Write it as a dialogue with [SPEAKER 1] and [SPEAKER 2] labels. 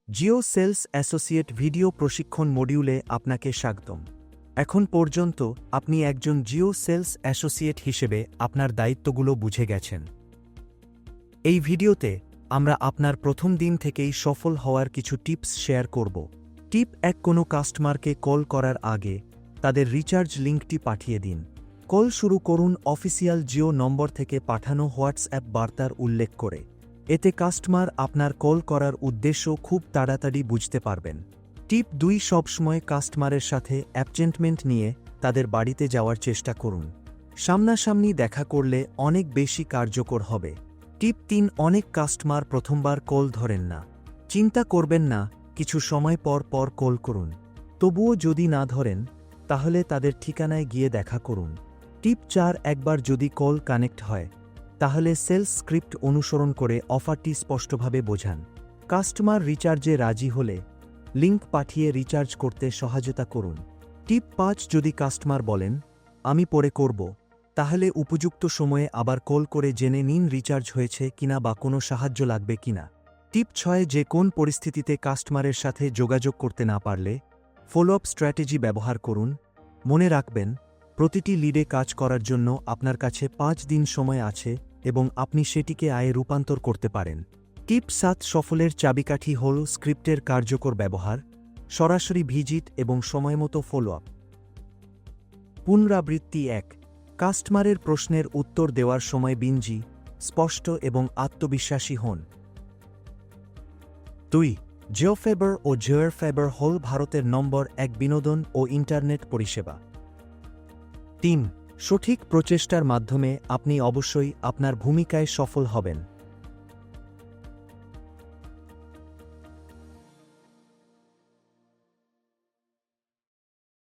[SPEAKER 1] Jio sales associate video প্রশিক্ষণ মডিউলে আপনাকে স্বাগতম। এখন পর্যন্ত আপনি একজন জিও সেলস অ্যাসোসিয়েট হিসেবে আপনার দায়িত্বগুলো বুঝে গেছেন। এই ভিডিওতে আমরা আপনার প্রথম দিন থেকেই সফল হওয়ার কিছু টিপস শেয়ার করব। টিপ 1, কোনো কাস্টমারকে কল করার আগে তাদের রিচার্জ লিঙ্কটি পাঠিয়ে দিন। কল শুরু করুন অফিসিয়াল জিও নম্বর থেকে পাঠানো হোয়াটসঅ্যাপ বার্তার উল্লেখ করে। এতে কাস্টমার আপনার কল করার উদ্দেশ্য খুব তাড়াতাড়ি বুঝতে পারবেন। টিপ 2, সবসময় কাস্টমারের সাথে অ্যাপয়েন্টমেন্ট নিয়ে তাদের বাড়িতে যাওয়ার চেষ্টা করুন। সামনাসামনি দেখা করলে অনেক বেশি কার্যকর হবে। টিপ 3, অনেক কাস্টমার প্রথমবার কল ধরেন না। চিন্তা করবেন না, কিছু সময় পর পর কল করুন। তবুও যদি না ধরেন, তাহলে তাদের ঠিকানায় গিয়ে দেখা করুন। টিপ 4, একবার যদি কল কানেক্ট হয়, তাহলে সেলস স্ক্রিপ্ট অনুসরণ করে অফারটি স্পষ্টভাবে বোঝান। কাস্টমার রিচার্জে রাজি হলে লিঙ্ক পাঠিয়ে রিচার্জ করতে সহায়তা করুন। টিপ 5, যদি কাস্টমার বলেন, আমি পরে করব, তাহলে উপযুক্ত সময়ে আবার কল করে জেনে নিন রিচার্জ হয়েছে কিনা বা কোনো সাহায্য লাগবে কিনা। টিপ 6, যে কোন পরিস্থিতিতে কাস্টমারের সাথে যোগাযোগ করতে না পারলে ফলো আপ স্ট্র্যাটেজি ব্যবহার করুন। মনে রাখবেন, প্রতিটি লিডে কাজ করার জন্য আপনার কাছে 5 দিন সময় আছে এবং আপনি সেটিকে আয়ে রূপান্তর করতে পারেন। টিপ 7, সফলের চাবিকাঠি হল স্ক্রিপ্টের কার্যকর ব্যবহার, সরাসরি ভিজিট এবং সময়মতো ফলো আপ। পুনরাবৃত্তি 1, কাস্টমারের প্রশ্নের উত্তর দেওয়ার সময় বিনয়ী, স্পষ্ট এবং আত্মবিশ্বাসী হন। 2, জিওফাইবার ও জিওফাইবার হল ভারতের নম্বর 1 বিনোদন ও ইন্টারনেট পরিষেবা। 3, সঠিক প্রচেষ্টার মাধ্যমে আপনি অবশ্যই আপনার ভূমিকায় সফল হবেন।